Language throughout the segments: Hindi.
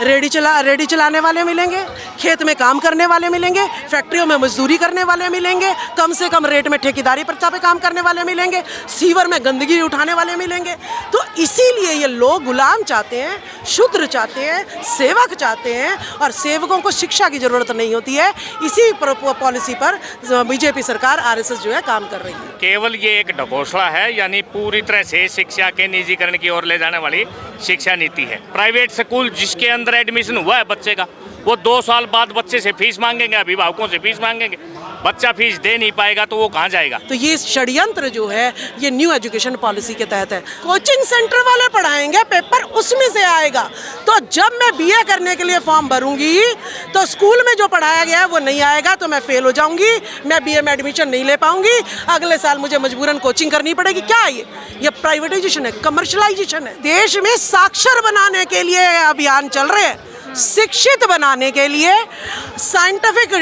रेडी चलाने वाले मिलेंगे, खेत में काम करने वाले मिलेंगे, फैक्ट्रियों में मजदूरी करने वाले मिलेंगे, कम से कम रेट में ठेकेदारी प्रथा पे काम करने वाले मिलेंगे, सीवर में गंदगी उठाने वाले मिलेंगे। तो इसीलिए ये लोग गुलाम चाहते हैं, शूद्र चाहते हैं, सेवक चाहते हैं, और सेवकों को शिक्षा की ज़रूरत नहीं होती है। इसी पॉलिसी पर बीजेपी सरकार, आरएसएस जो है काम कर रही है। केवल ये एक ढकोसला है, यानी पूरी तरह से शिक्षा के निजीकरण की ओर ले जाने वाली शिक्षा नीति है। प्राइवेट स्कूल जिसके अंदर एडमिशन हुआ है बच्चे का, वो 2 साल बाद बच्चे से फीस मांगेंगे, अभिभावकों से फीस मांगेंगे, बच्चा फीस दे नहीं पाएगा तो वो कहाँ जाएगा। तो ये षड्यंत्र जो है ये न्यू एजुकेशन पॉलिसी के तहत है। कोचिंग सेंटर वाले पढ़ाएंगे, पेपर उसमें से आएगा। तो जब मैं बीए करने के लिए फॉर्म भरूंगी तो स्कूल में जो पढ़ाया गया है वो नहीं आएगा, तो मैं फेल हो जाऊंगी, मैं बीए में एडमिशन नहीं ले पाऊंगी, अगले साल मुझे मजबूरन कोचिंग करनी पड़ेगी। क्या है ये प्राइवेटाइजेशन है, कमर्शलाइजेशन है। देश में साक्षर बनाने के लिए अभियान चल रहे हैं, शिक्षित बनाने के लिए, साइंटिफिक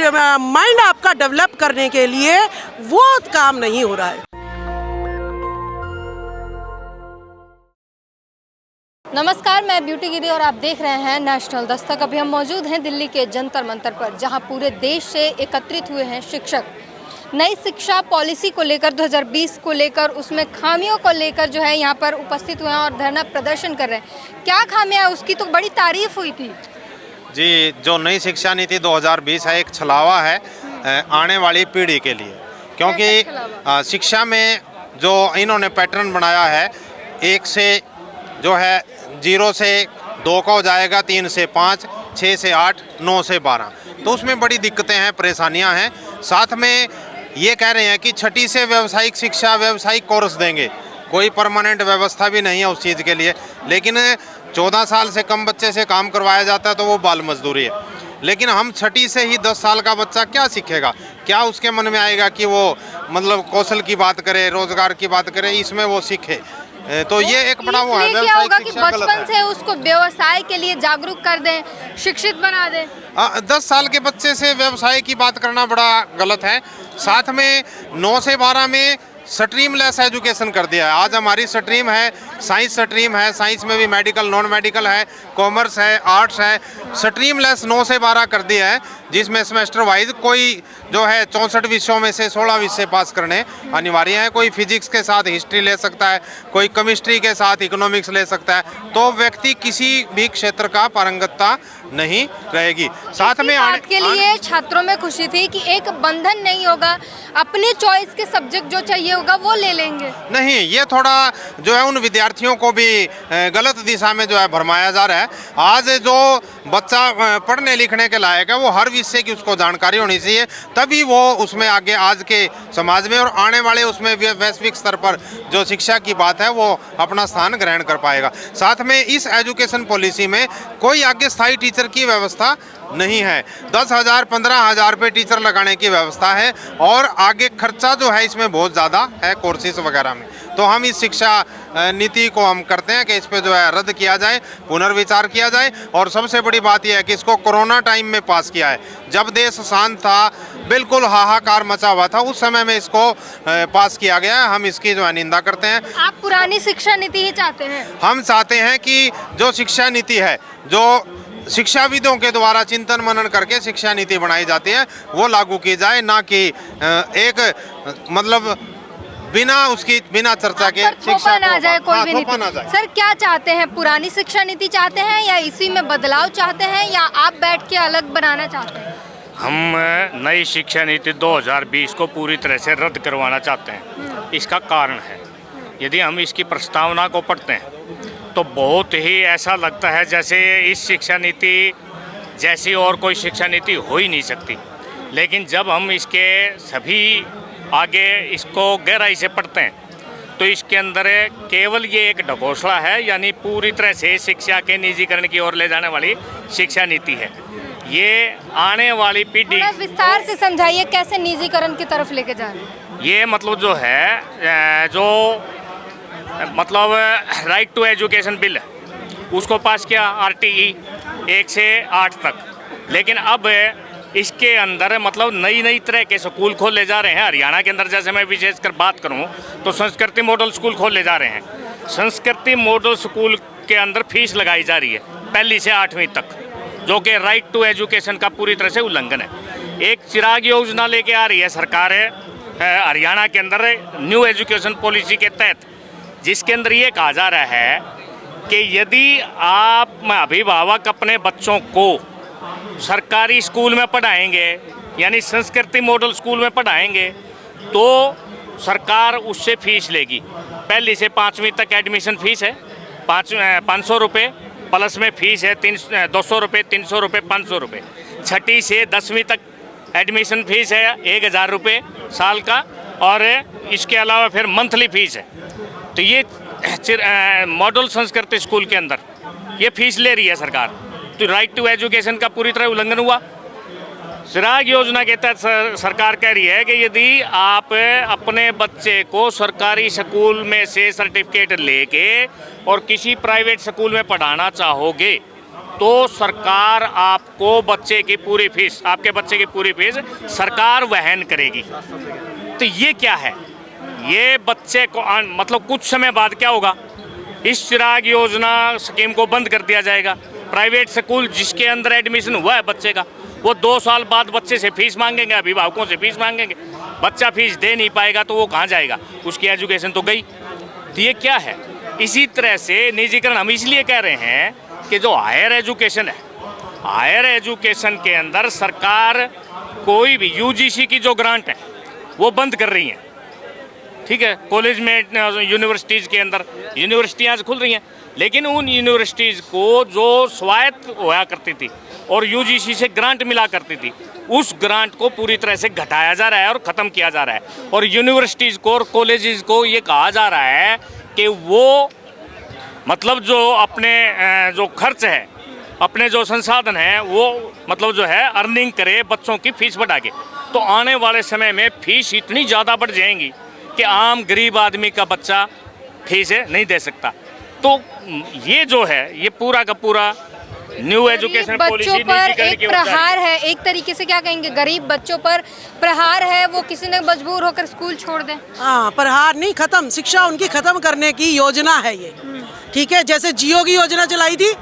माइंड आपका डेवलप करने के लिए, वो काम नहीं हो रहा है। नमस्कार, मैं ब्यूटी गिरी और आप देख रहे हैं नेशनल दस्तक। अभी हम मौजूद हैं दिल्ली के जंतर मंतर पर, जहां पूरे देश से एकत्रित हुए हैं शिक्षक। नई शिक्षा पॉलिसी को लेकर 2020 को लेकर, उसमें खामियों को लेकर जो है यहाँ पर उपस्थित हुए हैं और धरना प्रदर्शन कर रहे हैं। क्या खामियां है उसकी तो बड़ी तारीफ हुई थी जी। जो नई शिक्षा नीति 2020 है, एक छलावा है आने वाली पीढ़ी के लिए, क्योंकि शिक्षा में जो इन्होंने पैटर्न बनाया है, 1 से जो है 0 से 2 का हो जाएगा, 3 से 5, 6 से 8, 9 से 12, तो उसमें बड़ी दिक्कतें हैं, परेशानियां हैं। साथ में ये कह रहे हैं कि 6ठी से व्यावसायिक शिक्षा, व्यावसायिक कोर्स देंगे, कोई परमानेंट व्यवस्था भी नहीं है उस चीज़ के लिए। लेकिन 14 साल से कम बच्चे से काम करवाया जाता है तो वो बाल मजदूरी है। लेकिन हम 6ठी से ही 10 साल का बच्चा क्या सीखेगा? क्या उसके मन में आएगा कि वो मतलब कौशल की बात करे, रोजगार की बात करे, इसमें वो सीखे? तो ये एक बड़ा वो है, व्यावसायिक शिक्षा गलत है। बचपन से उसको व्यवसाय के लिए जागरूक कर दें, शिक्षित बना दें। 10 साल के बच्चे से व्यवसाय की बात करना बड़ा गलत है। साथ में 9 से 12 में स्ट्रीमलेस एजुकेशन कर दिया है। आज हमारी स्ट्रीम है, साइंस स्ट्रीम है, साइंस में भी मेडिकल, नॉन मेडिकल है, कॉमर्स है, आर्ट्स है। स्ट्रीमलेस 9 से 12 कर दिया है, जिसमें सेमेस्टर वाइज कोई जो है 64 विषयों में से 16 विषय पास करने अनिवार्य है। कोई फिजिक्स के साथ हिस्ट्री ले सकता है, कोई केमिस्ट्री के साथ इकोनॉमिक्स ले सकता है, तो व्यक्ति किसी भी क्षेत्र का पारंगतता नहीं रहेगी। साथ में बात के लिए छात्रों में खुशी थी कि एक बंधन नहीं होगा, अपने चॉइस के सब्जेक्ट जो चाहिए होगा वो ले लेंगे। नहीं, ये थोड़ा जो है उन विद्यार्थियों को भी गलत दिशा में जो है भरमाया जा रहा है। आज जो बच्चा पढ़ने लिखने के लायक है, वो हर विषय की उसको जानकारी होनी चाहिए, तभी वो उसमें आगे आज के समाज में और आने वाले उसमें वैश्विक स्तर पर जो शिक्षा की बात है वो अपना स्थान ग्रहण कर पाएगा। साथ में इस एजुकेशन पॉलिसी में कोई आगे स्थायी टीचर की व्यवस्था नहीं है। 10,000 15,000 पे टीचर लगाने की व्यवस्था है, और आगे खर्चा जो है इसमें बहुत ज़्यादा है कोर्सेज वगैरह में। तो हम इस शिक्षा नीति को हम करते हैं कि इस पे जो है रद्द किया जाए, पुनर्विचार किया जाए। और सबसे बड़ी बात यह है कि इसको कोरोना टाइम में पास किया है, जब देश शांत था, बिल्कुल हाहाकार मचा हुआ था, उस समय में इसको पास किया गया है। हम इसकी जो है निंदा करते हैं। आप पुरानी शिक्षा नीति ही चाहते हैं? हम चाहते हैं कि जो शिक्षा नीति है, जो शिक्षाविदों के द्वारा चिंतन मनन करके शिक्षा नीति बनाई जाती है, वो लागू की जाए, ना कि एक मतलब बिना चर्चा के शिक्षा ना जाए कोई भी नीति। ना जाए। सर, क्या चाहते हैं? पुरानी शिक्षा नीति चाहते हैं या इसी में बदलाव चाहते हैं, या आप बैठ के अलग बनाना चाहते हैं? हम नई शिक्षा नीति 2020 को पूरी तरह से रद्द करवाना चाहते हैं। इसका कारण है, यदि हम इसकी प्रस्तावना को पढ़ते हैं तो बहुत ही ऐसा लगता है जैसे इस शिक्षा नीति जैसी और कोई शिक्षा नीति हो ही नहीं सकती। लेकिन जब हम इसके सभी आगे इसको गहराई से पढ़ते हैं तो इसके अंदर केवल ये एक ढकोसला है, यानी पूरी तरह से शिक्षा के निजीकरण की ओर ले जाने वाली शिक्षा नीति है। ये आने वाली पीढ़ी, विस्तार से समझाइए कैसे निजीकरण की तरफ लेके जा रहे हैं। ये मतलब जो है, जो मतलब राइट टू एजुकेशन बिल उसको पास किया, RTE 1 से 8 तक। लेकिन अब इसके अंदर मतलब नई तरह के स्कूल खोले जा रहे हैं। हरियाणा के अंदर जैसे मैं विशेषकर बात करूं तो संस्कृति मॉडल स्कूल खोले जा रहे हैं। संस्कृति मॉडल स्कूल के अंदर फीस लगाई जा रही है 1ली से 8वीं तक। जो कि राइट टू एजुकेशन का पूरी तरह से उल्लंघन है। एक चिराग योजना लेके आ रही है सरकार है हरियाणा के अंदर न्यू एजुकेशन पॉलिसी के तहत, जिसके अंदर ये कहा जा रहा है कि यदि आप अभिभावक अपने बच्चों को सरकारी स्कूल में पढ़ाएंगे, यानी संस्कृति मॉडल स्कूल में पढ़ाएंगे, तो सरकार उससे फीस लेगी। पहली से 5वीं तक एडमिशन फीस है 500 रुपये, प्लस में फीस है 200 रुपये, 300 रुपये, 500 रुपये। 6ठी से 10वीं तक एडमिशन फीस है 1000 रुपये साल का, और इसके अलावा फिर मंथली फीस है। तो ये मॉडल संस्कृति स्कूल के अंदर ये फीस ले रही है सरकार, तो राइट टू एजुकेशन का पूरी तरह उल्लंघन हुआ। चिराग योजना के तहत सरकार कह रही है कि यदि आप अपने बच्चे को सरकारी स्कूल में से सर्टिफिकेट लेके और किसी प्राइवेट स्कूल में पढ़ाना चाहोगे तो सरकार आपको बच्चे की पूरी फीस, आपके बच्चे की पूरी फीस सरकार वहन करेगी। तो ये क्या है? ये बच्चे को मतलब कुछ समय बाद क्या होगा, इस चिराग योजना स्कीम को बंद कर दिया जाएगा। प्राइवेट स्कूल जिसके अंदर एडमिशन हुआ है बच्चे का, वो 2 साल बाद बच्चे से फीस मांगेंगे, अभिभावकों से फीस मांगेंगे। बच्चा फीस दे नहीं पाएगा तो वो कहाँ जाएगा, उसकी एजुकेशन तो गई। तो ये क्या है? इसी तरह से निजीकरण हम इसलिए कह रहे हैं कि जो हायर एजुकेशन है, हायर एजुकेशन के अंदर सरकार कोई भी यूजीसी की जो ग्रांट है वो बंद कर रही है। ठीक है, कॉलेज में यूनिवर्सिटीज़ के अंदर यूनिवर्सिटियाँ खुल रही हैं, लेकिन उन यूनिवर्सिटीज़ को जो स्वायत्त हुआ करती थी और यूजीसी से ग्रांट मिला करती थी, उस ग्रांट को पूरी तरह से घटाया जा रहा है और ख़त्म किया जा रहा है। और यूनिवर्सिटीज़ को और कॉलेजेस को ये कहा जा रहा है कि वो मतलब जो अपने जो खर्च है, अपने जो संसाधन हैं, वो मतलब जो है अर्निंग करे बच्चों की फीस बढ़ा के। तो आने वाले समय में फीस इतनी ज़्यादा बढ़ जाएंगी कि आम गरीब आदमी का बच्चा फीस नहीं दे सकता। तो ये जो है ये पूरा का पूरा न्यू एजुकेशन पॉलिसी बच्चों पर एक प्रहार है, एक तरीके से क्या कहेंगे, गरीब बच्चों पर प्रहार है। वो किसी ने मजबूर होकर स्कूल छोड़ दें। हाँ, प्रहार नहीं, खत्म, शिक्षा उनकी खत्म करने की योजना है ये। ठीक है, जैसे जियो की योजना चलाई थी,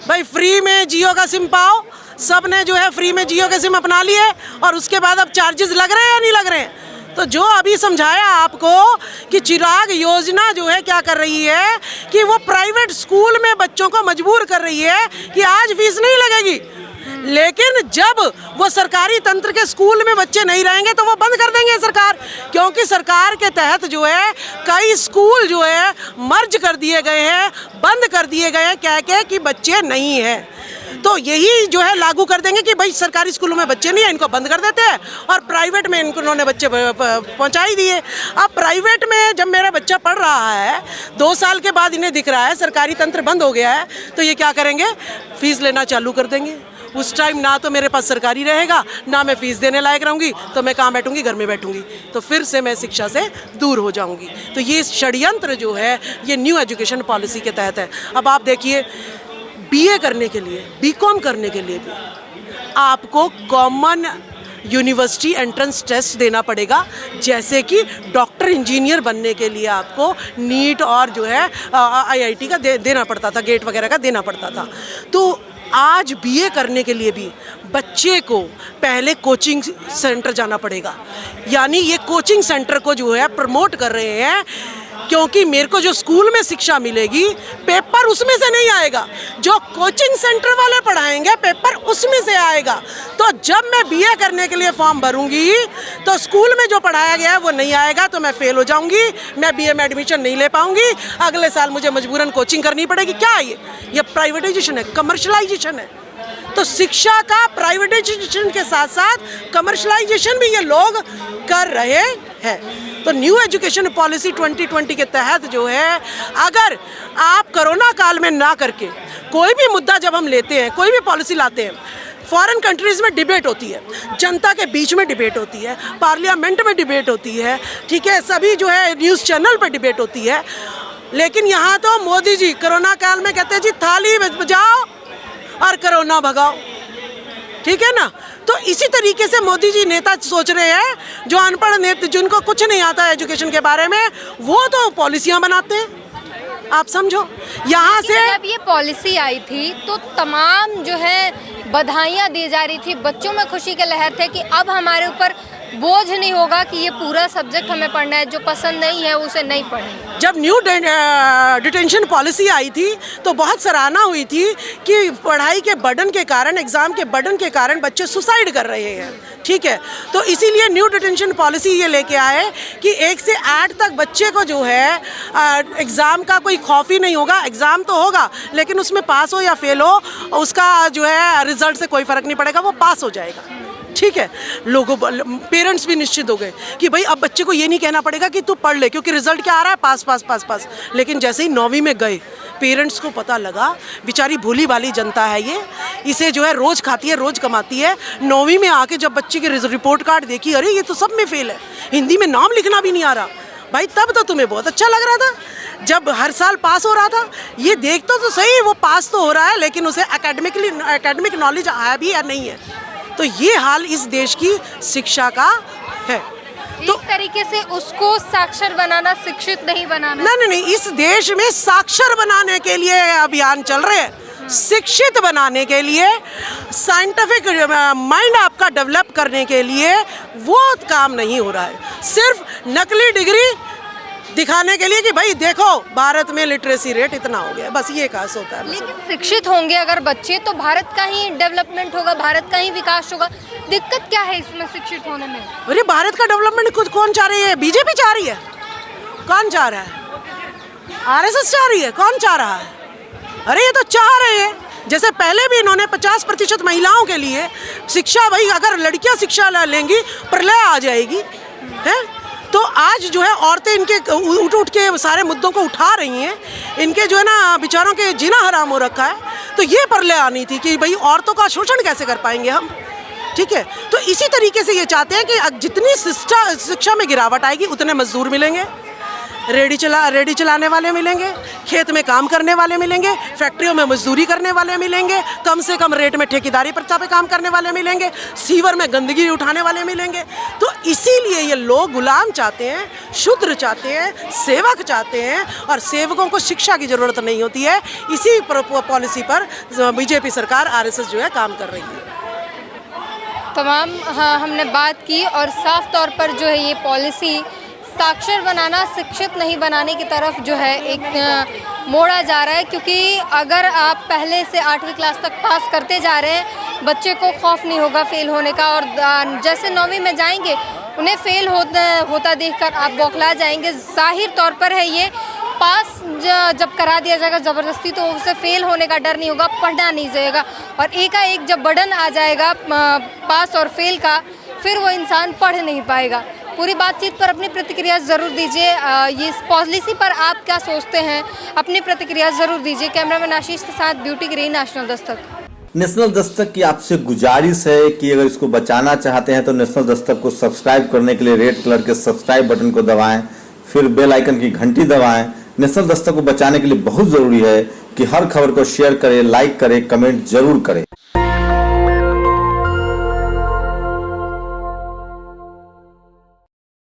भाई फ्री में जियो का सिम पाओ, सब ने जो है फ्री में जियो के सिम अपना लिए, और उसके बाद अब चार्जेस लग रहे हैं या नहीं लग रहे हैं। तो जो अभी समझाया आपको कि चिराग योजना जो है क्या कर रही है कि वो प्राइवेट स्कूल में बच्चों को मजबूर कर रही है कि आज फीस नहीं लगेगी, लेकिन जब वो सरकारी तंत्र के स्कूल में बच्चे नहीं रहेंगे तो वो बंद कर देंगे सरकार, क्योंकि सरकार के तहत जो है कई स्कूल जो है मर्ज कर दिए गए हैं, बंद कर दिए गए हैं, कह के कि बच्चे नहीं हैं। तो यही जो है लागू कर देंगे कि भाई सरकारी स्कूलों में बच्चे नहीं है, इनको बंद कर देते हैं, और प्राइवेट में इन्होंने बच्चे पहुंचा ही दिए। अब प्राइवेट में जब मेरा बच्चा पढ़ रहा है, 2 साल के बाद इन्हें दिख रहा है सरकारी तंत्र बंद हो गया है, तो ये क्या करेंगे, फीस लेना चालू कर देंगे। उस टाइम ना तो मेरे पास सरकारी रहेगा, ना मैं फीस देने लायक रहूँगी, तो मैं कहाँ बैठूँगी, घर में बैठूँगी, तो फिर से मैं शिक्षा से दूर हो जाऊँगी। तो ये षड्यंत्र जो है ये न्यू एजुकेशन पॉलिसी के तहत है। अब आप देखिए, बीए करने के लिए, बीकॉम करने के लिए भी आपको कॉमन यूनिवर्सिटी एंट्रेंस टेस्ट देना पड़ेगा, जैसे कि डॉक्टर इंजीनियर बनने के लिए आपको नीट और जो है आईआईटी का देना पड़ता था, गेट वगैरह का देना पड़ता था। तो आज बीए करने के लिए भी बच्चे को पहले कोचिंग सेंटर जाना पड़ेगा, यानी ये कोचिंग सेंटर को जो है प्रमोट कर रहे हैं, क्योंकि मेरे को जो स्कूल में शिक्षा मिलेगी पेपर उसमें से नहीं आएगा, जो कोचिंग सेंटर वाले पढ़ाएंगे पेपर उसमें से आएगा। तो जब मैं बीए करने के लिए फॉर्म भरूंगी तो स्कूल में जो पढ़ाया गया है वो नहीं आएगा, तो मैं फेल हो जाऊंगी, मैं बीए में एडमिशन नहीं ले पाऊंगी, अगले साल मुझे मजबूरन कोचिंग करनी पड़ेगी। क्या है ये प्राइवेटाइजेशन है, कमर्शलाइजेशन है। तो शिक्षा का प्राइवेटाइजेशन के साथ साथ कमर्शलाइजेशन भी ये लोग कर रहे हैं। तो न्यू एजुकेशन पॉलिसी 2020 के तहत जो है, अगर आप कोरोना काल में ना करके कोई भी मुद्दा जब हम लेते हैं, कोई भी पॉलिसी लाते हैं, फॉरेन कंट्रीज़ में डिबेट होती है, जनता के बीच में डिबेट होती है, पार्लियामेंट में डिबेट होती है, ठीक है, सभी जो है न्यूज़ चैनल पर डिबेट होती है। लेकिन यहाँ तो मोदी जी कोरोना काल में कहते हैं जी थाली बजाओ और कोरोना भगाओ, ठीक है ना। तो इसी तरीके से मोदी जी नेता सोच रहे हैं, जो अनपढ़ नेता जिनको कुछ नहीं आता है एजुकेशन के बारे में, वो तो पॉलिसियां बनाते हैं। आप समझो, यहाँ से जब ये पॉलिसी आई थी तो तमाम जो है बधाइयाँ दी जा रही थी, बच्चों में खुशी के लहर थे कि अब हमारे ऊपर बोझ नहीं होगा कि ये पूरा सब्जेक्ट हमें पढ़ना है, जो पसंद नहीं है उसे नहीं पढ़ेंगे। जब न्यू डिटेंशन पॉलिसी आई थी तो बहुत सराहना हुई थी कि पढ़ाई के बर्डन के कारण, एग्ज़ाम के बर्डन के कारण बच्चे सुसाइड कर रहे हैं, ठीक है। तो इसीलिए न्यू डिटेंशन पॉलिसी ये लेके आए कि 1 से 8 तक बच्चे को जो है एग्ज़ाम का कोई खौफ ही नहीं होगा। एग्ज़ाम तो होगा लेकिन उसमें पास हो या फेल हो, उसका जो है रिजल्ट से कोई फ़र्क नहीं पड़ेगा, वो पास हो जाएगा, ठीक है। लोगों पेरेंट्स भी निश्चित हो गए कि भाई अब बच्चे को ये नहीं कहना पड़ेगा कि तू पढ़ ले, क्योंकि रिजल्ट क्या आ रहा है, पास पास पास पास। लेकिन जैसे ही 9वीं में गए, पेरेंट्स को पता लगा, बेचारी भोली भाली जनता है ये, इसे जो है रोज़ खाती है रोज़ कमाती है। 9वीं में आके जब बच्चे की रिपोर्ट कार्ड देखी, अरे ये तो सब में फेल है, हिंदी में नाम लिखना भी नहीं आ रहा। भाई तब तो तुम्हें बहुत अच्छा लग रहा था जब हर साल पास हो रहा था। ये देख तो सही, वो पास तो हो रहा है लेकिन उसे एकेडमिक नॉलेज आया भी या नहीं है। तो ये हाल इस देश की शिक्षा का है। तो एक तरीके से उसको साक्षर बनाना, शिक्षित नहीं बनाना। नहीं, इस देश में साक्षर बनाने के लिए अभियान चल रहे हैं, शिक्षित बनाने के लिए, साइंटिफिक माइंड आपका डेवलप करने के लिए वो काम नहीं हो रहा है। सिर्फ नकली डिग्री दिखाने के लिए कि भाई देखो भारत में लिटरेसी रेट इतना हो गया, बस ये खास होता है। लेकिन शिक्षित होंगे अगर बच्चे तो भारत का ही डेवलपमेंट होगा, भारत का ही विकास होगा। दिक्कत क्या है इसमें शिक्षित होने में? अरे भारत का डेवलपमेंट खुद कौन चाह रही है? बीजेपी चाह रही है? कौन चाह रहा है? आरएसएस चाह रही है? कौन चाह रहा है? अरे ये तो चाह रहे हैं, जैसे पहले भी इन्होंने 50% महिलाओं के लिए शिक्षा, भाई अगर लड़कियां शिक्षा लेंगी प्रलय आ जाएगी है। तो आज जो है औरतें इनके उठ के सारे मुद्दों को उठा रही हैं, इनके जो है ना बेचारों के जीना हराम हो रखा है। तो ये प्रलय आनी थी कि भाई औरतों का शोषण कैसे कर पाएंगे हम, ठीक है। तो इसी तरीके से ये चाहते हैं कि जितनी शिक्षा में गिरावट आएगी उतने मजदूर मिलेंगे, रेडी चलाने वाले मिलेंगे, खेत में काम करने वाले मिलेंगे, फैक्ट्रियों में मजदूरी करने वाले मिलेंगे, कम से कम रेट में ठेकेदारी प्रथा पे काम करने वाले मिलेंगे, सीवर में गंदगी उठाने वाले मिलेंगे। तो इसीलिए ये लोग गुलाम चाहते हैं, शूद्र चाहते हैं, सेवक चाहते हैं, और सेवकों को शिक्षा की ज़रूरत नहीं होती है। इसी पॉलिसी पर बीजेपी सरकार, आरएसएस जो है काम कर रही है। तमाम हमने बात की और साफ तौर पर जो है ये पॉलिसी साक्षर बनाना, शिक्षित नहीं बनाने की तरफ जो है एक मोड़ा जा रहा है। क्योंकि अगर आप पहले से 8वीं क्लास तक पास करते जा रहे हैं, बच्चे को खौफ नहीं होगा फेल होने का, और जैसे 9वीं में जाएंगे उन्हें फेल होता देखकर आप बौखला जाएंगे। जाहिर तौर पर है ये पास जब करा दिया जाएगा ज़बरदस्ती तो उसे फेल होने का डर नहीं होगा, पढ़ना नहीं जाएगा, और एकाएक जब बर्डन आ जाएगा पास और फेल का, फिर वो इंसान पढ़ नहीं पाएगा। पूरी बातचीत पर अपनी प्रतिक्रिया ज़रूर दीजिए। ये इस पॉलिसी पर आप क्या सोचते हैं, अपनी प्रतिक्रिया ज़रूर दीजिए। कैमरामैन आशीष के साथ beauty green, national Dastak. National Dastak की आपसे गुजारिश है कि अगर इसको बचाना चाहते हैं तो नेशनल दस्तक को सब्सक्राइब करने के लिए रेड कलर के सब्सक्राइब बटन को दबाएं, फिर बेल आइकन की घंटी दबाएं। नेशनल दस्तक को बचाने के लिए बहुत जरूरी है कि हर खबर को शेयर करें, लाइक करें, कमेंट जरूर करें।